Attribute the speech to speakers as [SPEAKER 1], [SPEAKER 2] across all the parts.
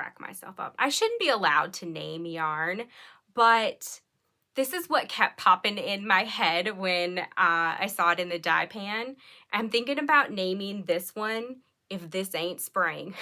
[SPEAKER 1] crack myself up. I shouldn't be allowed to name yarn, but this is what kept popping in my head when I saw it in the dye pan. I'm thinking about naming this one If This Ain't Spring.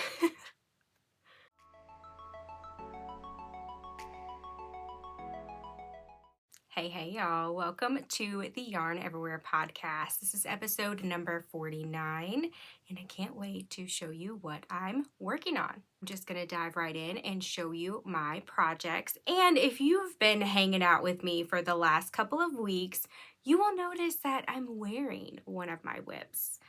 [SPEAKER 1] Hey y'all, welcome to the Yarn Everywhere podcast. This is episode number 49 and I can't wait to show you what I'm working on. I'm just gonna dive right in and show you my projects. And if you've been hanging out with me for the last couple of weeks, you will notice that I'm wearing one of my whips.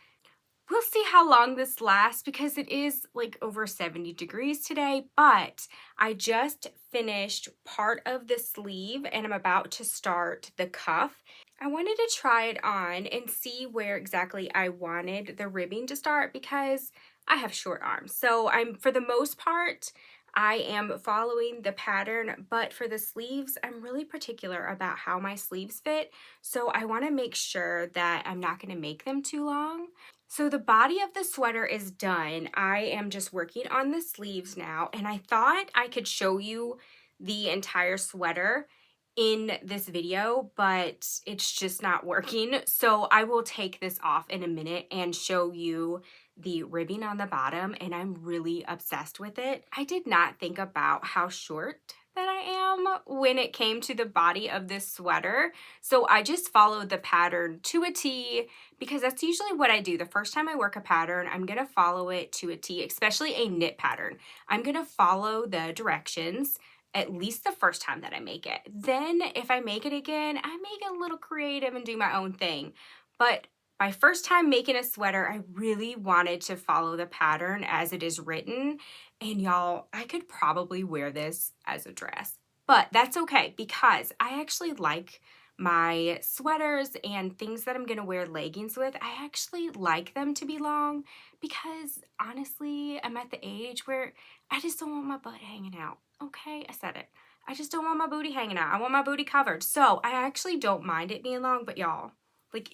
[SPEAKER 1] We'll see how long this lasts because it is like over 70 degrees today, but I just finished part of the sleeve and I'm about to start the cuff. I wanted to try it on and see where exactly I wanted the ribbing to start because I have short arms. So for the most part, I am following the pattern, but for the sleeves, I'm really particular about how my sleeves fit. So I want to make sure that I'm not going to make them too long. So the body of the sweater is done. I am just working on the sleeves now, and I thought I could show you the entire sweater in this video, but it's just not working. So I will take this off in a minute and show you the ribbing on the bottom, and I'm really obsessed with it. I did not think about how short that I am when it came to the body of this sweater. So I just followed the pattern to a T because that's usually what I do. The first time I work a pattern, I'm gonna follow it to a T, especially a knit pattern. I'm gonna follow the directions at least the first time that I make it. Then if I make it again, I make it a little creative and do my own thing. But my first time making a sweater, I really wanted to follow the pattern as it is written. And y'all, I could probably wear this as a dress, but that's okay because I actually like my sweaters and things that I'm gonna wear leggings with. I actually like them to be long because honestly, I'm at the age where I just don't want my butt hanging out. Okay, I said it. I just don't want my booty hanging out. I want my booty covered. So I actually don't mind it being long, but y'all, like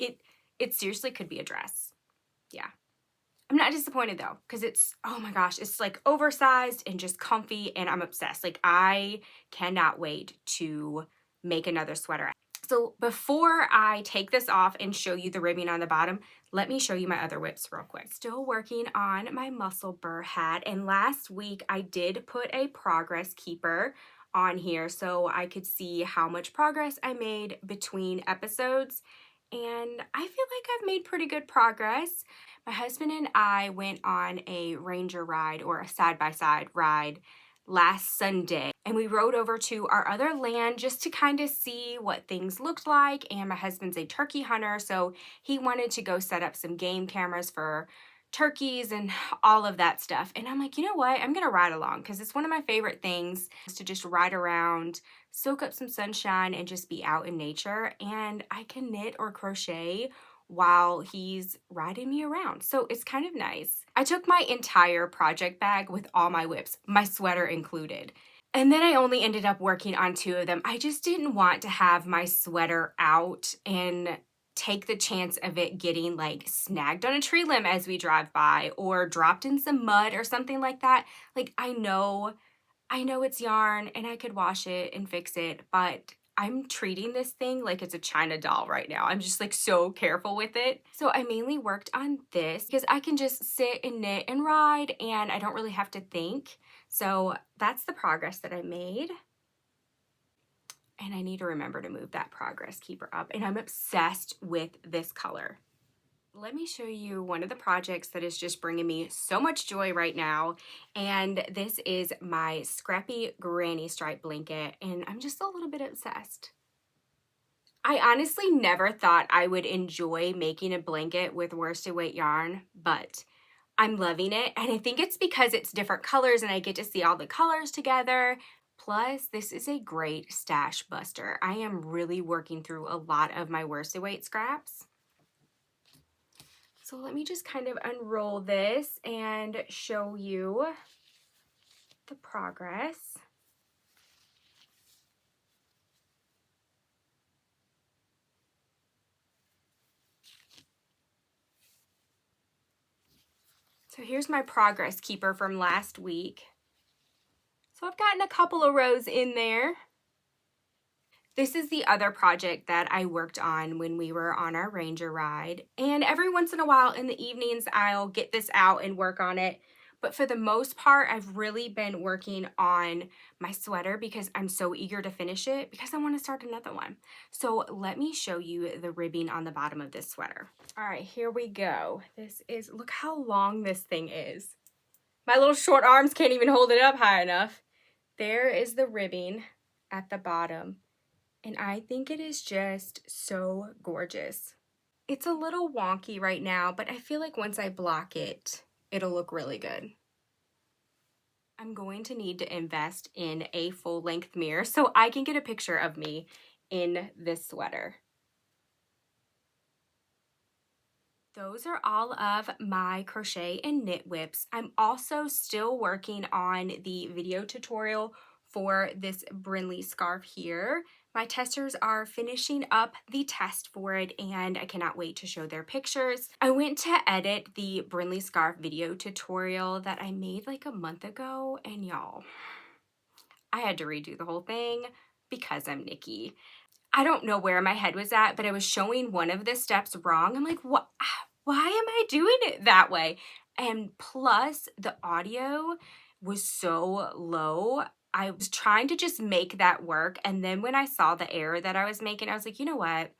[SPEAKER 1] it seriously could be a dress. Yeah. I'm not disappointed though, because it's, oh my gosh, it's like oversized and just comfy and I'm obsessed. Like I cannot wait to make another sweater. So before I take this off and show you the ribbing on the bottom, let me show you my other whips real quick. Still working on my muscle burr hat, and last week I did put a progress keeper on here so I could see how much progress I made between episodes, and I feel like I've made pretty good progress. My husband and I went on a ranger ride or a side-by-side ride last Sunday, and we rode over to our other land just to kind of see what things looked like. And my husband's a turkey hunter, so he wanted to go set up some game cameras for turkeys and all of that stuff. And I'm like, you know what, I'm gonna ride along because it's one of my favorite things is to just ride around, soak up some sunshine, and just be out in nature. And I can knit or crochet while he's riding me around. So it's kind of nice. I took my entire project bag with all my whips, my sweater included. And then I only ended up working on 2 of them. I just didn't want to have my sweater out and take the chance of it getting like snagged on a tree limb as we drive by or dropped in some mud or something like that. Like I know it's yarn and I could wash it and fix it, but I'm treating this thing like it's a China doll right now. I'm just like so careful with it. So I mainly worked on this because I can just sit and knit and ride and I don't really have to think. So that's the progress that I made. And I need to remember to move that progress keeper up. And I'm obsessed with this color. Let me show you one of the projects that is just bringing me so much joy right now. And this is my Scrappy granny stripe blanket. And I'm just a little bit obsessed. I honestly never thought I would enjoy making a blanket with worsted weight yarn, but I'm loving it. And I think it's because it's different colors and I get to see all the colors together. Plus, this is a great stash buster. I am really working through a lot of my worsted weight scraps. So let me just kind of unroll this and show you the progress. So here's my progress keeper from last week. So I've gotten a couple of rows in there. This is the other project that I worked on when we were on our ranger ride. And every once in a while in the evenings, I'll get this out and work on it. But for the most part, I've really been working on my sweater because I'm so eager to finish it because I want to start another one. So let me show you the ribbing on the bottom of this sweater. All right, here we go. This is, look how long this thing is. My little short arms can't even hold it up high enough. There is the ribbing at the bottom. And I think it is just so gorgeous. It's a little wonky right now, but I feel like once I block it, it'll look really good. I'm going to need to invest in a full-length mirror so I can get a picture of me in this sweater. Those are all of my crochet and knit whips. I'm also still working on the video tutorial for this Brindley scarf here. My testers are finishing up the test for it and I cannot wait to show their pictures. I went to edit the Brindley scarf video tutorial that I made like a month ago, and y'all, I had to redo the whole thing because I'm Nikki. I don't know where my head was at, but I was showing one of the steps wrong. I'm like, what? Why am I doing it that way? And plus the audio was so low. I was trying to just make that work. And then when I saw the error that I was making, I was like, you know what?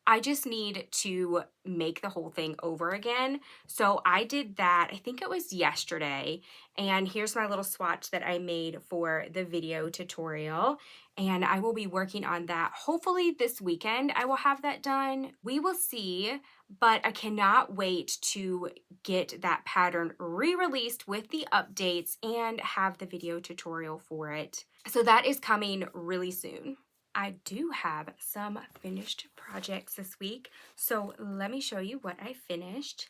[SPEAKER 1] I just need to make the whole thing over again. So I did that, I think it was yesterday. And here's my little swatch that I made for the video tutorial. And I will be working on that. Hopefully this weekend I will have that done. We will see, but I cannot wait to get that pattern re-released with the updates and have the video tutorial for it. So that is coming really soon. I do have some finished projects this week, so let me show you what I finished.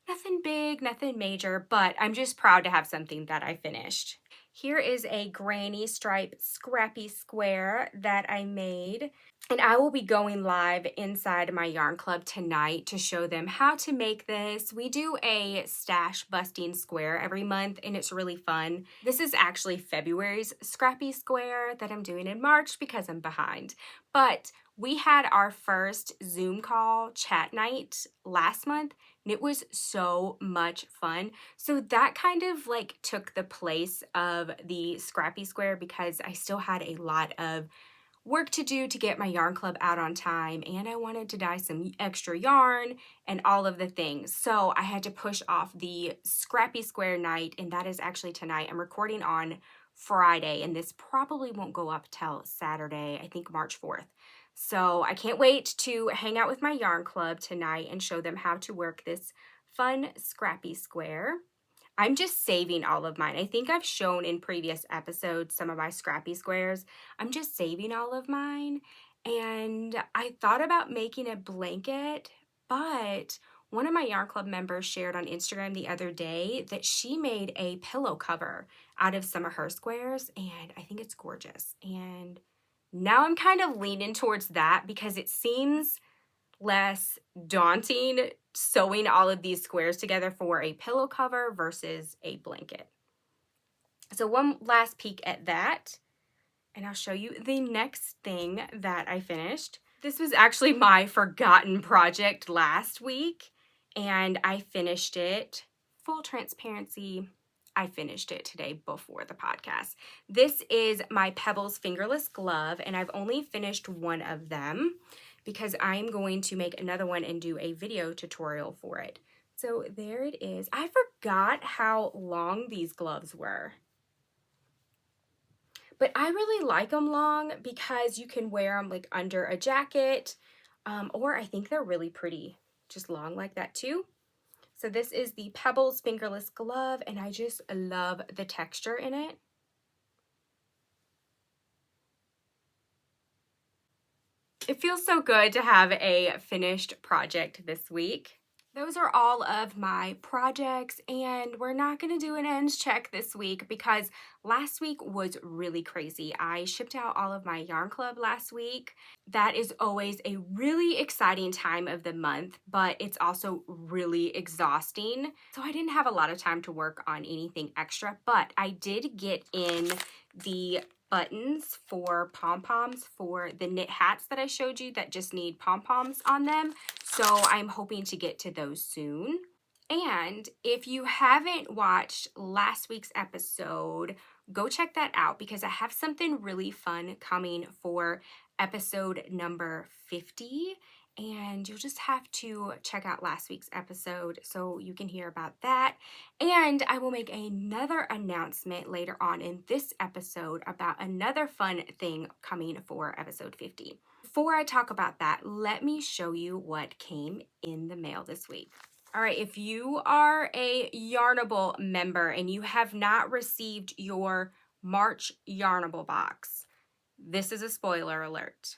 [SPEAKER 1] Nothing big, nothing major, but I'm just proud to have something that I finished. Here is a granny stripe scrappy square that I made, and I will be going live inside my yarn club tonight to show them how to make this. We do a stash busting square every month and it's really fun. This is actually February's scrappy square that I'm doing in March because I'm behind. But we had our first Zoom call chat night last month and it was so much fun. So that kind of like took the place of the scrappy square because I still had a lot of work to do to get my yarn club out on time, and I wanted to dye some extra yarn and all of the things. So I had to push off the scrappy square night, and that is actually tonight. I'm recording on Friday, and this probably won't go up till Saturday, I think March 4th. So I can't wait to hang out with my yarn club tonight and show them how to work this fun scrappy square. I'm just saving all of mine. I think I've shown in previous episodes some of my scrappy squares. I'm just saving all of mine. And I thought about making a blanket, but one of my yarn club members shared on Instagram the other day that she made a pillow cover out of some of her squares, and I think it's gorgeous. And now I'm kind of leaning towards that because it seems less daunting sewing all of these squares together for a pillow cover versus a blanket. So one last peek at that, and I'll show you the next thing that I finished. This was actually my forgotten project last week, and I finished it. Full transparency, I finished it today before the podcast. This is my Pebbles fingerless glove, and I've only finished one of them because I'm going to make another one and do a video tutorial for it. So there it is. I forgot how long these gloves were. But I really like them long because you can wear them like under a jacket, or I think they're really pretty, just long like that too. So this is the Pebbles fingerless glove, and I just love the texture in it. It feels so good to have a finished project this week. Those are all of my projects, and we're not going to do an ends check this week because last week was really crazy. I shipped out all of my yarn club last week. That is always a really exciting time of the month, but it's also really exhausting. So I didn't have a lot of time to work on anything extra, but I did get in the buttons for pom-poms for the knit hats that I showed you that just need pom-poms on them. So I'm hoping to get to those soon. And if you haven't watched last week's episode, go check that out because I have something really fun coming for episode number 50. And you'll just have to check out last week's episode so you can hear about that. And I will make another announcement later on in this episode about another fun thing coming for episode 50. Before I talk about that, let me show you what came in the mail this week. All right, if you are a Yarnable member and you have not received your March Yarnable box, this is a spoiler alert.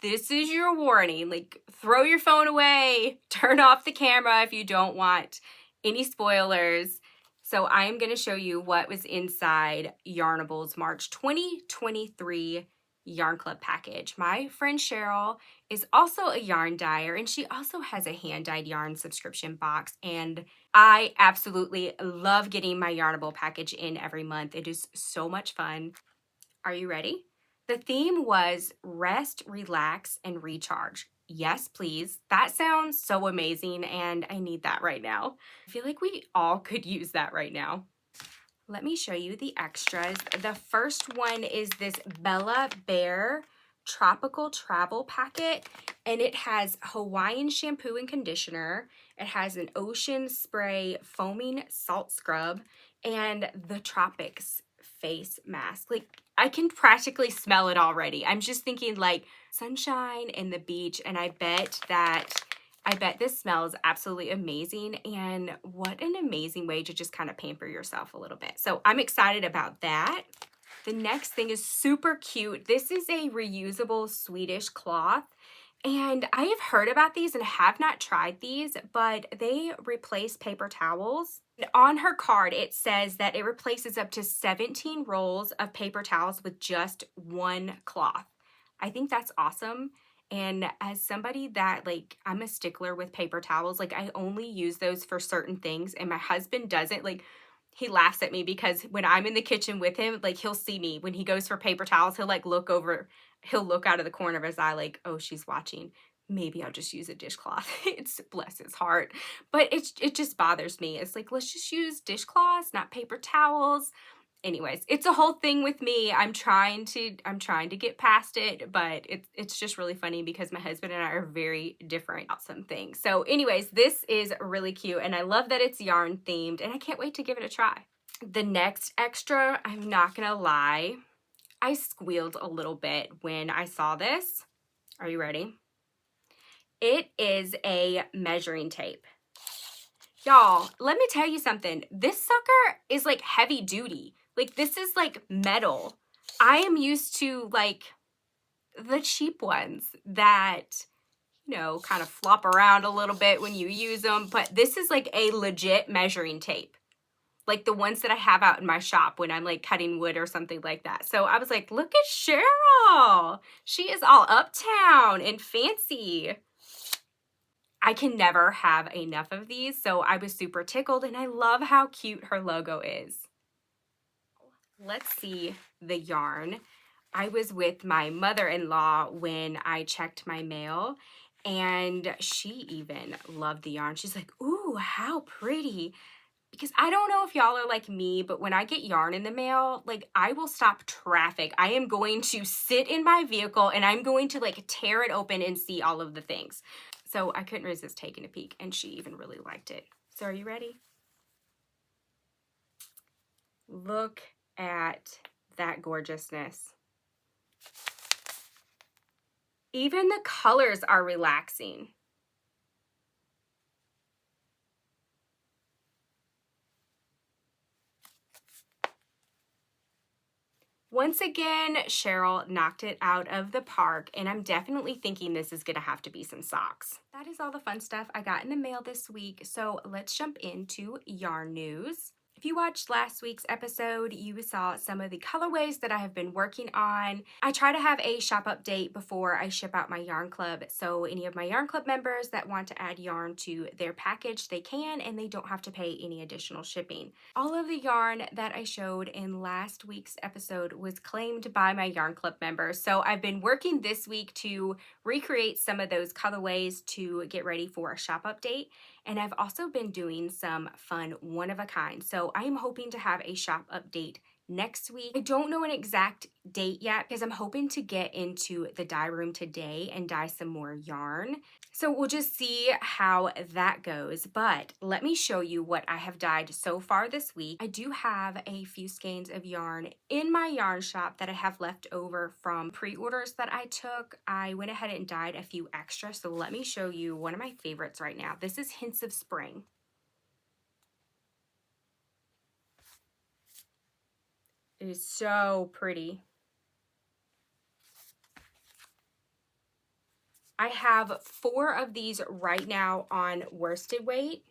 [SPEAKER 1] This is your warning. Like, throw your phone away, turn off the camera if you don't want any spoilers. So I am going to show you what was inside Yarnable's March 2023 Yarn Club package. My friend Cheryl is also a yarn dyer, and she also has a hand-dyed yarn subscription box, and I absolutely love getting my Yarnable package in every month. It is so much fun. Are you ready? The theme was rest, relax, and recharge. Yes, please. That sounds so amazing, and I need that right now. I feel like we all could use that right now. Let me show you the extras. The first one is this Bella Bear Tropical Travel Packet, and it has Hawaiian shampoo and conditioner. It has an Ocean Spray foaming salt scrub and the Tropics face mask. Like, I can practically smell it already. I'm just thinking like sunshine and the beach, and I bet this smells absolutely amazing, and what an amazing way to just kind of pamper yourself a little bit. So I'm excited about that. The next thing is super cute. This is a reusable Swedish cloth, and I have heard about these and have not tried these, but they replace paper towels. On her card, it says that it replaces up to 17 rolls of paper towels with just one cloth. I think that's awesome. And as somebody that, like, I'm a stickler with paper towels, like, I only use those for certain things, and my husband doesn't. Like, he laughs at me because when I'm in the kitchen with him, like, he'll see me when he goes for paper towels, he'll like look out of the corner of his eye like, oh, she's watching. Maybe I'll just use a dishcloth. It's, bless his heart. But it just bothers me. It's like, let's just use dishcloths, not paper towels. Anyways, it's a whole thing with me. I'm trying to get past it, but it's just really funny because my husband and I are very different about some things. So anyways, this is really cute, and I love that it's yarn themed, and I can't wait to give it a try. The next extra, I'm not gonna lie, I squealed a little bit when I saw this. Are you ready? It is a measuring tape. Y'all, let me tell you something. This sucker is like heavy duty. Like, this is like metal. I am used to like the cheap ones that, you know, kind of flop around a little bit when you use them. But this is like a legit measuring tape. Like the ones that I have out in my shop when I'm like cutting wood or something like that. So I was like, look at Cheryl. She is all uptown and fancy. I can never have enough of these, so I was super tickled, and I love how cute her logo is. Let's see the yarn. I was with my mother-in-law when I checked my mail, and she even loved the yarn. She's like, ooh, how pretty. Because I don't know if y'all are like me, but when I get yarn in the mail, like, I will stop traffic. I am going to sit in my vehicle, and I'm going to like tear it open and see all of the things. So I couldn't resist taking a peek, and she even really liked it. So are you ready? Look at that gorgeousness. Even the colors are relaxing. Once again, Cheryl knocked it out of the park, and I'm definitely thinking this is going to have to be some socks. That is all the fun stuff I got in the mail this week, so let's jump into yarn news. If you watched last week's episode, you saw some of the colorways that I have been working on. I try to have a shop update before I ship out my yarn club, so any of my yarn club members that want to add yarn to their package, they can, and they don't have to pay any additional shipping. All of the yarn that I showed in last week's episode was claimed by my yarn club members, so I've been working this week to recreate some of those colorways to get ready for a shop update. And I've also been doing some fun one-of-a-kind. So I am hoping to have a shop update next week. I don't know an exact date yet because I'm hoping to get into the dye room today and dye some more yarn. So we'll just see how that goes, but let me show you what I have dyed so far this week. I do have a few skeins of yarn in my yarn shop that I have left over from pre-orders that I took. I went ahead and dyed a few extra, so let me show you one of my favorites right now. This is Hints of Spring. It is so pretty. I have 4 of these right now on worsted weight.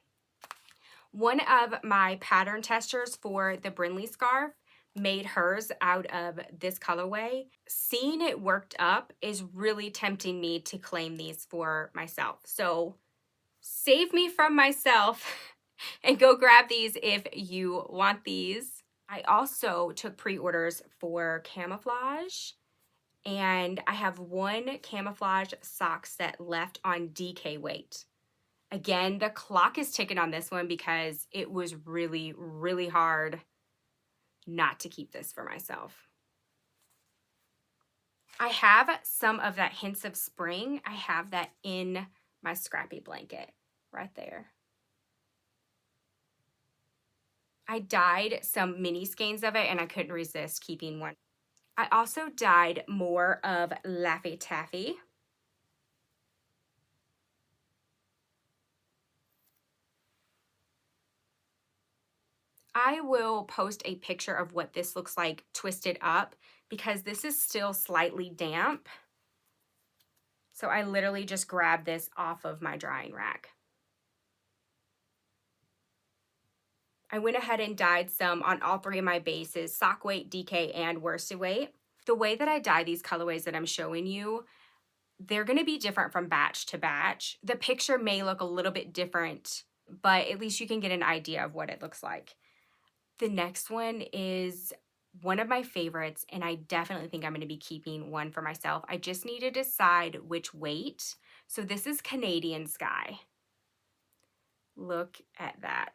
[SPEAKER 1] One of my pattern testers for the Brindley scarf made hers out of this colorway. Seeing it worked up is really tempting me to claim these for myself. So save me from myself and go grab these if you want these. I also took pre-orders for camouflage. And I have 1 camouflage sock set left on DK weight. Again, the clock is ticking on this one because it was really, really hard not to keep this for myself. I have some of that Hints of Spring. I have that in my Scrappy blanket right there. I dyed some mini skeins of it and I couldn't resist keeping one. I also dyed more of Laffy Taffy. I will post a picture of what this looks like twisted up because this is still slightly damp. So I literally just grabbed this off of my drying rack. I went ahead and dyed some on all 3 of my bases, sock weight, DK, and worsted weight. The way that I dye these colorways that I'm showing you, they're going to be different from batch to batch. The picture may look a little bit different, but at least you can get an idea of what it looks like. The next one is one of my favorites, and I definitely think I'm going to be keeping one for myself. I just need to decide which weight. So this is Canadian Sky. Look at that.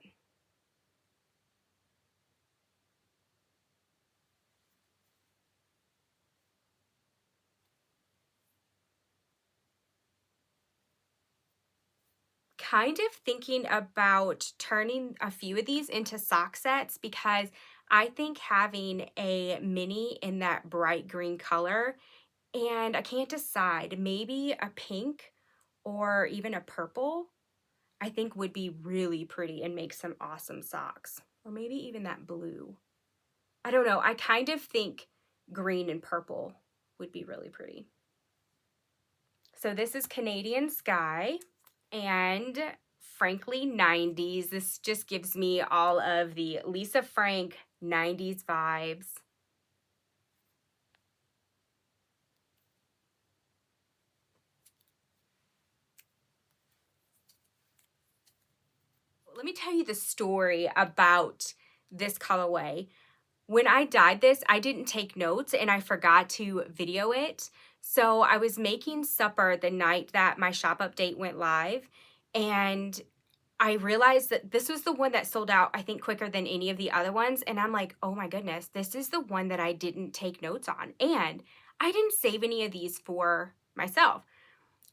[SPEAKER 1] Kind of thinking about turning a few of these into sock sets because I think having a mini in that bright green color, and I can't decide, maybe a pink or even a purple, I think would be really pretty and make some awesome socks. Or maybe even that blue. I don't know. I kind of think green and purple would be really pretty. So this is Canadian Sky. And frankly, 90s. This just gives me all of the Lisa Frank 90s vibes. Let me tell you the story about this colorway. When I dyed this, I didn't take notes and I forgot to video it. So I was making supper the night that my shop update went live, and I realized that this was the one that sold out, I think, quicker than any of the other ones. And I'm like, oh my goodness, this is the one that I didn't take notes on. And I didn't save any of these for myself.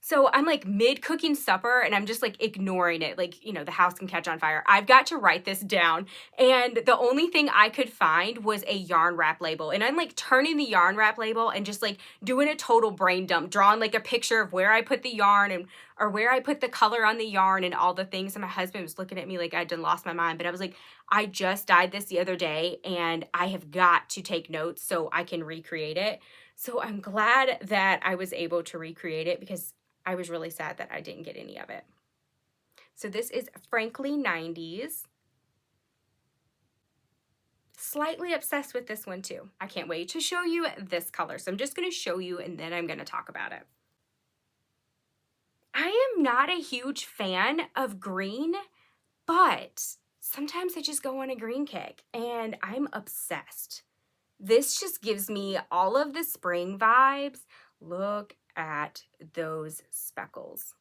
[SPEAKER 1] So I'm like mid-cooking supper and I'm just like ignoring it. Like, you know, the house can catch on fire. I've got to write this down. And the only thing I could find was a yarn wrap label. And I'm like turning the yarn wrap label and just like doing a total brain dump, drawing like a picture of where I put the yarn and or where I put the color on the yarn and all the things. And my husband was looking at me like I'd done lost my mind. But I was like, I just dyed this the other day and I have got to take notes so I can recreate it. So I'm glad that I was able to recreate it because I was really sad that I didn't get any of it. So this is Frankly 90s. slightly obsessed with this one too. I can't wait to show you this color. So I'm just going to show you and then I'm going to talk about it. I am not a huge fan of green, but sometimes I just go on a green kick and I'm obsessed. This just gives me all of the spring vibes. Look at those speckles.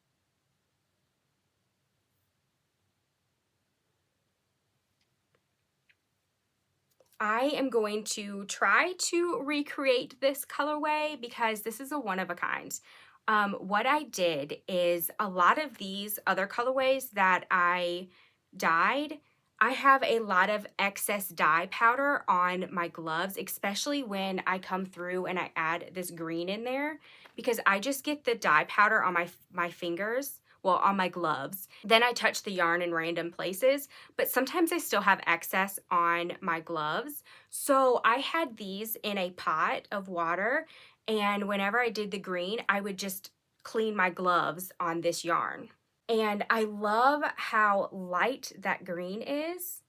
[SPEAKER 1] I am going to try to recreate this colorway because this is a one of a kind. What I did is a lot of these other colorways that I dyed, I have a lot of excess dye powder on my gloves, especially when I come through and I add this green in there, because I just get the dye powder on my fingers, well, on my gloves. Then I touch the yarn in random places, but sometimes I still have excess on my gloves. So I had these in a pot of water, and whenever I did the green, I would just clean my gloves on this yarn. And I love how light that green is,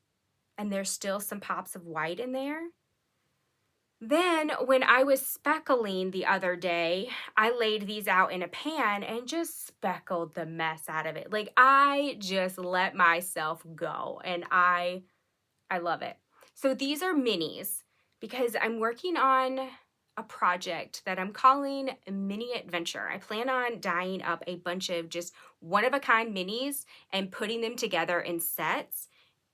[SPEAKER 1] and there's still some pops of white in there. Then when I was speckling the other day, I laid these out in a pan and just speckled the mess out of it. Like, I just let myself go, and I love it. So these are minis because I'm working on a project that I'm calling Mini Adventure. I plan on dyeing up a bunch of just one-of-a-kind minis and putting them together in sets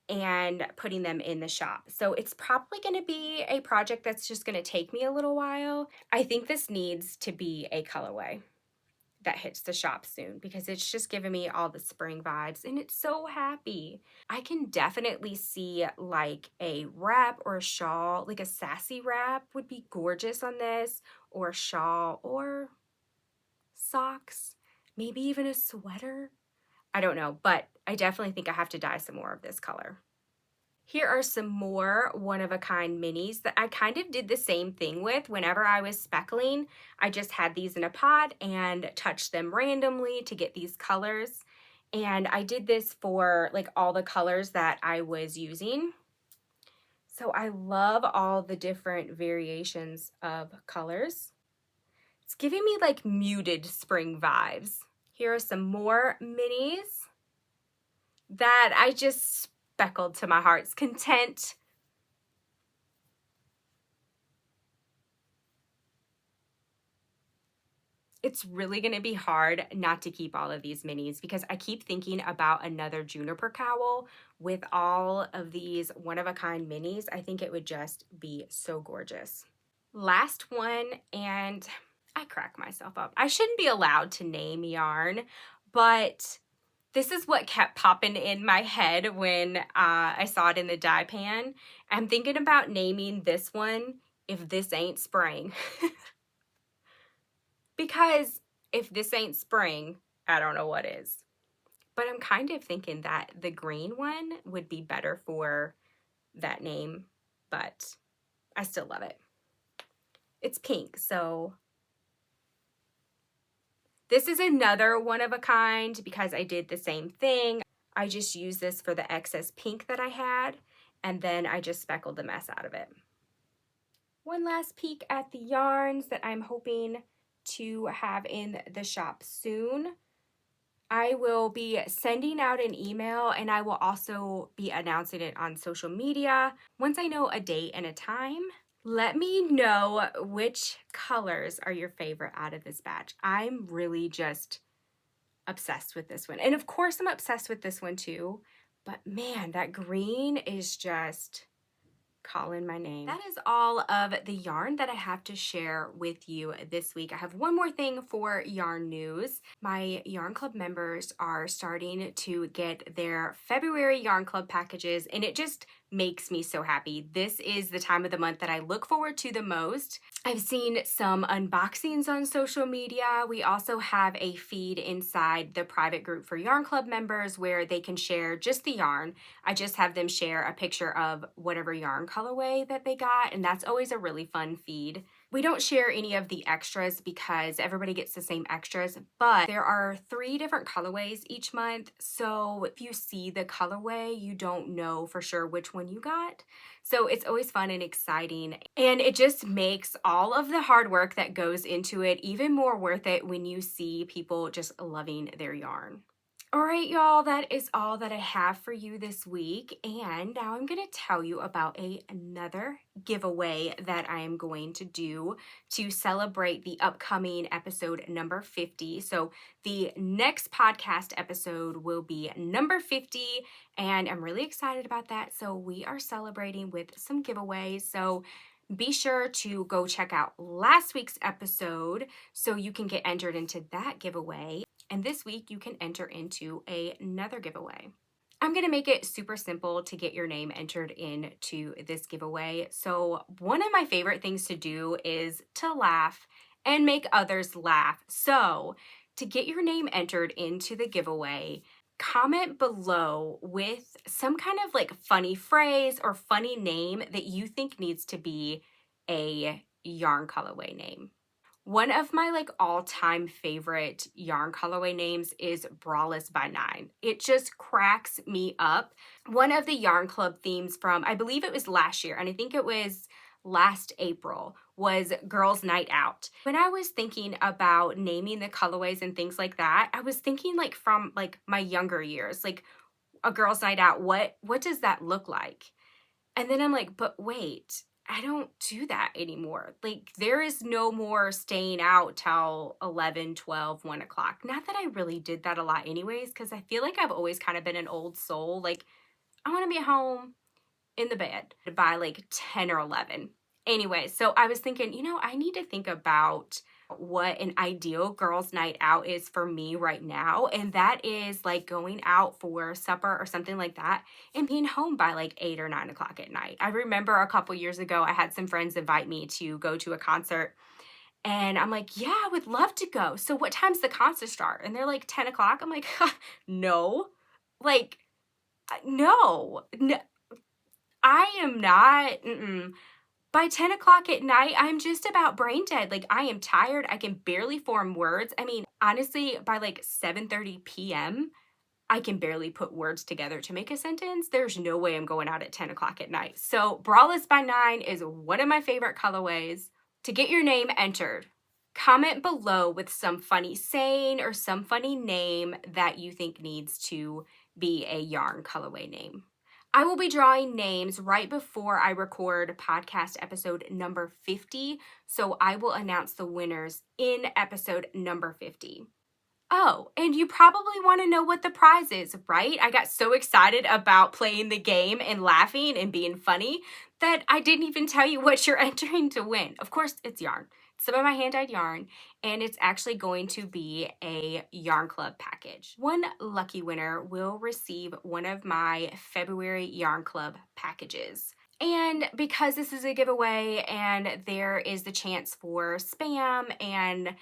[SPEAKER 1] and putting them in the shop. So it's probably going to be a project that's just going to take me a little while. I think this needs to be a colorway that hits the shop soon because it's just giving me all the spring vibes and it's so happy. I can definitely see like a wrap or a shawl, like a sassy wrap would be gorgeous on this, or a shawl or socks, maybe even a sweater. I don't know, but I definitely think I have to dye some more of this color. Here are some more one-of-a-kind minis that I kind of did the same thing with. Whenever I was speckling, I just had these in a pot and touched them randomly to get these colors. And I did this for like all the colors that I was using. So I love all the different variations of colors. It's giving me like muted spring vibes. Here are some more minis that I just speckled to my heart's content. It's really going to be hard not to keep all of these minis because I keep thinking about another juniper cowl with all of these one-of-a-kind minis. I think it would just be so gorgeous. Last one, and I crack myself up. I shouldn't be allowed to name yarn, but this is what kept popping in my head when I saw it in the dye pan. I'm thinking about naming this one If This Ain't Spring. Because if this ain't spring, I don't know what is. But I'm kind of thinking that the green one would be better for that name, but I still love it. It's pink, so this is another one of a kind because I did the same thing. I just used this for the excess pink that I had, and then I just speckled the mess out of it. One last peek at the yarns that I'm hoping to have in the shop soon. I will be sending out an email and I will also be announcing it on social media once I know a date and a time. Let me know which colors are your favorite out of this batch. I'm really just obsessed with this one. And of course I'm obsessed with this one too, but man, that green is just calling my name. That is all of the yarn that I have to share with you this week. I have one more thing for yarn news. My Yarn Club members are starting to get their February Yarn Club packages, and it just makes me so happy. This is the time of the month that I look forward to the most. I've seen some unboxings on social media. We also have a feed inside the private group for Yarn Club members where they can share just the yarn. I just have them share a picture of whatever yarn colorway that they got, and that's always a really fun feed We don't share any of the extras because everybody gets the same extras, but there are 3 different colorways each month. So if you see the colorway, you don't know for sure which one you got. So it's always fun and exciting. And it just makes all of the hard work that goes into it even more worth it when you see people just loving their yarn. All right, y'all, that is all that I have for you this week. And now I'm going to tell you about another giveaway that I am going to do to celebrate the upcoming episode number 50. So the next podcast episode will be number 50, and I'm really excited about that. So we are celebrating with some giveaways. So be sure to go check out last week's episode so you can get entered into that giveaway. And this week you can enter into another giveaway. I'm going to make it super simple to get your name entered into this giveaway. So one of my favorite things to do is to laugh and make others laugh. So to get your name entered into the giveaway, comment below with some kind of like funny phrase or funny name that you think needs to be a yarn colorway name. One of my like all-time favorite yarn colorway names is Braless by 9. It just cracks me up. One of the Yarn Club themes from, I believe it was last year, and I think it was last April, was Girls Night Out. When I was thinking about naming the colorways and things like that, I was thinking like from like my younger years, like a Girls Night Out, what does that look like? And then I'm like, but wait, I don't do that anymore. Like, there is no more staying out till 11, 12, 1 o'clock. Not that I really did that a lot anyways, because I feel like I've always kind of been an old soul. Like, I want to be home in the bed by like 10 or 11. Anyway, so I was thinking, I need to think about what an ideal girls' night out is for me right now. And that is like going out for supper or something like that and being home by like 8 or 9 o'clock at night. I remember a couple years ago, I had some friends invite me to go to a concert. And I'm like, yeah, I would love to go. So what time's the concert start? And they're like 10 o'clock. I'm like, no, like, no, I am not. By 10 o'clock at night, I'm just about brain dead. Like, I am tired. I can barely form words. I mean, honestly, by like 7:30 p.m., I can barely put words together to make a sentence. There's no way I'm going out at 10 o'clock at night. So Braless by 9 is one of my favorite colorways. To get your name entered, comment below with some funny saying or some funny name that you think needs to be a yarn colorway name. I will be drawing names right before I record podcast episode number 50, so I will announce the winners in episode number 50. Oh, and you probably want to know what the prize is, right? I got so excited about playing the game and laughing and being funny that I didn't even tell you what you're entering to win. Of course, it's yarn. Some of my hand-dyed yarn, and it's actually going to be a Yarn Club package. One lucky winner will receive one of my February Yarn Club packages. And because this is a giveaway and there is the chance for spam and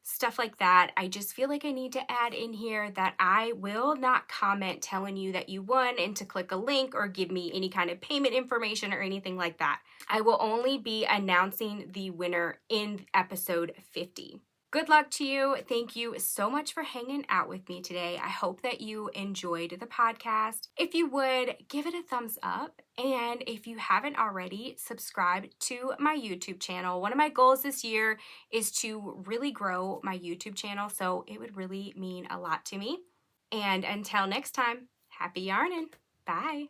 [SPEAKER 1] stuff like that, I just feel like I need to add in here that I will not comment telling you that you won and to click a link or give me any kind of payment information or anything like that. I will only be announcing the winner in episode 50. Good luck to you. Thank you so much for hanging out with me today. I hope that you enjoyed the podcast. If you would, give it a thumbs up. And if you haven't already, subscribe to my YouTube channel. One of my goals this year is to really grow my YouTube channel, so it would really mean a lot to me. And until next time, happy yarning. Bye.